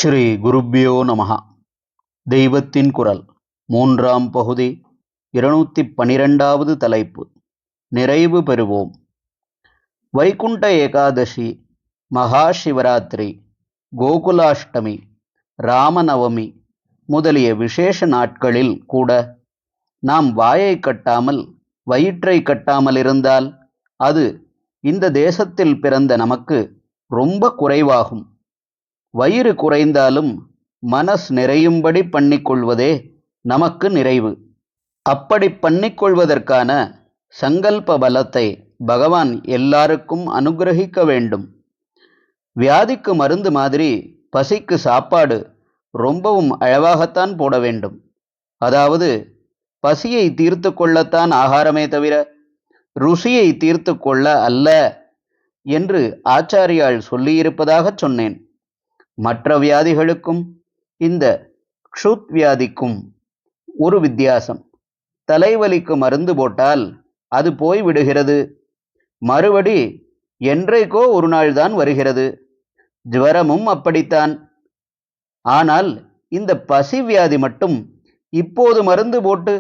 ஸ்ரீ குருப்யோ நமஹ. தெய்வத்தின் குரல் மூன்றாம் பகுதி 212வது தலைப்பு. நிறைவு பெறுவோம். வைகுண்ட ஏகாதசி, மகா சிவராத்திரி, கோகுலாஷ்டமி, ராமநவமி முதலிய விசேஷ நாட்களில் கூட நாம் வாயை கட்டாமல் வயிற்றை கட்டாமல் இருந்தால் அது இந்த தேசத்தில் பிறந்த நமக்கு ரொம்ப குறைவாகும். வயிறு குறைந்தாலும் மனஸ் நிறையும்படி பண்ணிக்கொள்வதே நமக்கு நிறைவு. அப்படி பண்ணிக்கொள்வதற்கான சங்கல்ப பலத்தை பகவான் எல்லாருக்கும் அனுகிரகிக்க வேண்டும். வியாதிக்கு மருந்து மாதிரி பசிக்கு சாப்பாடு ரொம்பவும் அளவாகத்தான் போட வேண்டும். அதாவது பசியை தீர்த்து கொள்ளத்தான் ஆகாரமே தவிர ருசியை தீர்த்து கொள்ள அல்ல என்று ஆச்சாரியால் சொல்லியிருப்பதாக சொன்னேன். மற்ற வியாதிகளுக்கும் இந்த க்ஷுத் வியாதிக்கும் ஒரு வித்தியாசம். தலைவலிக்கு மருந்து போட்டால் அது போய் விடுகிறது, மறுபடி என்றைக்கோ ஒரு நாள் தான் வருகிறது. ஜுவரமும் அப்படித்தான். ஆனால் இந்த பசி வியாதி மட்டும் இப்போது மருந்து போட்டு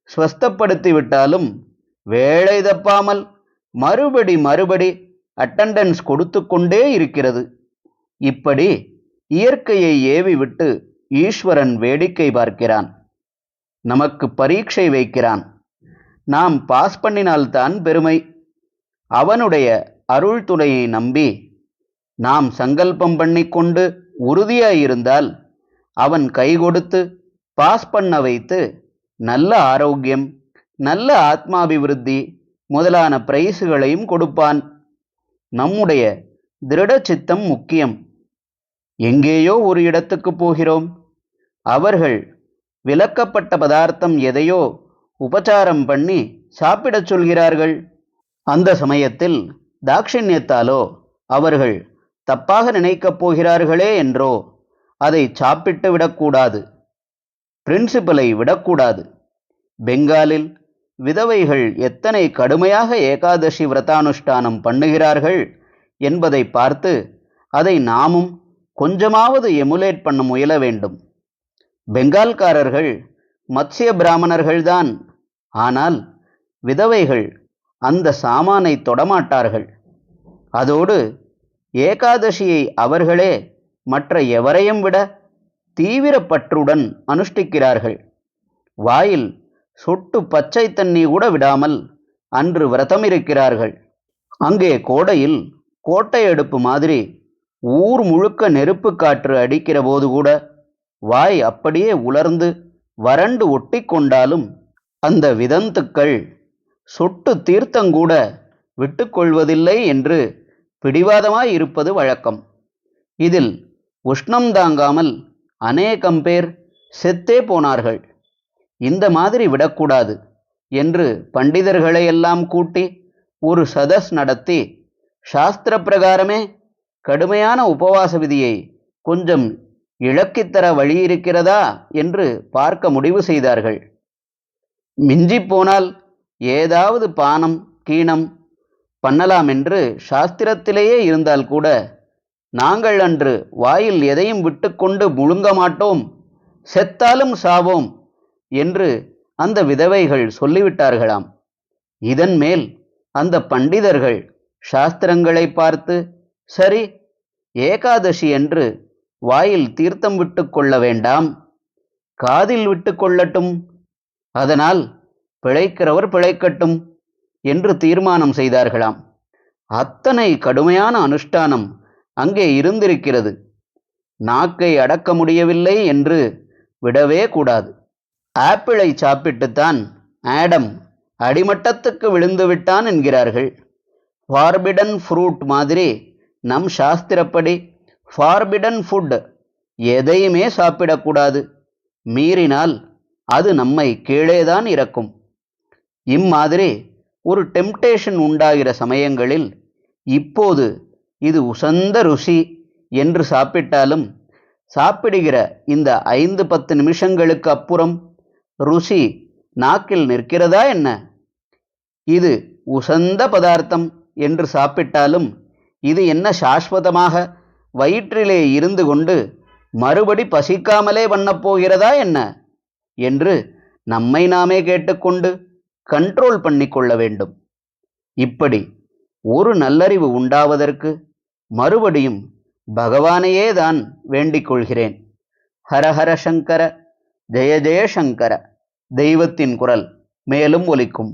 ஸ்வஸ்தப்படுத்தி விட்டாலும் வேளை தப்பாமல் மறுபடி அட்டெண்டன்ஸ் கொடுத்து கொண்டே இருக்கிறது. இப்படி இயற்கையை ஏவி விட்டு ஈஸ்வரன் வேடிக்கை பார்க்கிறான். நமக்கு பரீட்சை வைக்கிறான். நாம் பாஸ் பண்ணினால்தான் பெருமை. அவனுடைய அருள் துணையை நம்பி நாம் சங்கல்பம் பண்ணிக்கொண்டு உறுதியாயிருந்தால் அவன் கை கொடுத்து பாஸ் பண்ண வைத்து நல்ல ஆரோக்கியம், நல்ல ஆத்மாபிவிருத்தி முதலான பிரைஸுகளையும் கொடுப்பான். நம்முடைய திருட சித்தம் முக்கியம். எங்கேயோ ஒரு இடத்துக்கு போகிறோம். அவர்கள் விலக்கப்பட்ட பதார்த்தம் எதையோ உபச்சாரம் பண்ணி சாப்பிடச் சொல்கிறார்கள். அந்த சமயத்தில் தாட்சிண்யத்தாலோ அவர்கள் தப்பாக நினைக்கப் போகிறார்களே என்றோ அதை சாப்பிட்டு விடக்கூடாது. பிரின்சிபலை விடக்கூடாது. பெங்காலில் விதவைகள் எத்தனை கடுமையாக ஏகாதசி விரதானுஷ்டானம் பண்ணுகிறார்கள் என்பதை பார்த்து அதை நாமும் கொஞ்சமாவது எமுலேட் பண்ண முயல வேண்டும். பெங்கால்காரர்கள் மத்ஸ்ய பிராமணர்கள்தான். ஆனால் விதவைகள் அந்த சாமானை தொடமாட்டார்கள். அதோடு ஏகாதசியை அவர்களே மற்ற எவரையும் விட தீவிரப்பற்றுடன் அனுஷ்டிக்கிறார்கள். வாயில் சொட்டு பச்சை தண்ணி கூட விடாமல் அன்று விரதம் இருக்கிறார்கள். அங்கே கோடையில் கோட்டை அடுப்பு மாதிரி ஊர் முழுக்க நெருப்பு காற்று அடிக்கிற போது கூட வாய் அப்படியே உலர்ந்து வறண்டு ஒட்டி கொண்டாலும் அந்த விதந்துக்கள் சொட்டு தீர்த்தங்கூட விட்டுக்கொள்வதில்லை என்று பிடிவாதமாய் இருப்பது வழக்கம். இதில் உஷ்ணம் தாங்காமல் அநேகம் பேர் செத்தே போனார்கள். இந்த மாதிரி விடக்கூடாது என்று பண்டிதர்களையெல்லாம் கூட்டி ஒரு சதஸ் நடத்தி சாஸ்திர பிரகாரமே கடுமையான உபவாச விதியை கொஞ்சம் இழக்கித்தர வழி இருக்கிறதா என்று பார்க்க முடிவு செய்தார்கள். மிஞ்சி போனால் ஏதாவது பானம் கீனம் பண்ணலாம் என்று சாஸ்திரத்திலேயே இருந்தால் கூட நாங்கள் அன்று வாயில் எதையும் விட்டுக்கொண்டு முழுங்க மாட்டோம், செத்தாலும் சாவோம் என்று அந்த விதவைகள் சொல்லிவிட்டார்களாம். இதன் மேல் அந்த பண்டிதர்கள் சாஸ்திரங்களை பார்த்து, சரி, ஏகாதசி என்று வாயில் தீர்த்தம் விட்டு கொள்ள வேண்டாம், காதில் விட்டு கொள்ளட்டும், அதனால் பிழைக்கிறவர் பிழைக்கட்டும் என்று தீர்மானம் செய்தார்களாம். அத்தனை கடுமையான அனுஷ்டானம் அங்கே இருந்திருக்கிறது. நாக்கை அடக்க முடியவில்லை என்று விடவே கூடாது. ஆப்பிளை சாப்பிட்டுத்தான் ஆடம் அடிமட்டத்துக்கு விழுந்து விட்டான் என்கிறார்கள். ஃபார்பிடன் ஃப்ரூட் மாதிரி நம் சாஸ்திரப்படி ஃபார்பிடன் ஃபுட் எதையுமே சாப்பிடக்கூடாது. மீறினால் அது நம்மை கீழேதான் இறக்கும். இம்மாதிரி ஒரு டெம்டேஷன் உண்டாகிற சமயங்களில் இப்போது இது உசந்த ருசி என்று சாப்பிட்டாலும் சாப்பிடுகிற இந்த 5-10 நிமிஷங்களுக்கு அப்புறம் ருசி நாக்கில் நிற்கிறதா என்ன? இது உசந்த பதார்த்தம் என்று சாப்பிட்டாலும் இது என்ன சாஸ்வதமாக வயிற்றிலே இருந்து கொண்டு மறுபடி பசிக்காமலே பண்ணப் போகிறதா என்ன என்று நம்மை நாமே கேட்டுக்கொண்டு கண்ட்ரோல் பண்ணிக்கொள்ள வேண்டும். இப்படி ஒரு நல்லறிவு உண்டாவதற்கு மறுபடியும் பகவானையே தான் வேண்டிக் கொள்கிறேன். ஹரஹர சங்கர, ஜெய ஜெய சங்கர. தெய்வத்தின் குரல் மேலும் ஒலிக்கும்.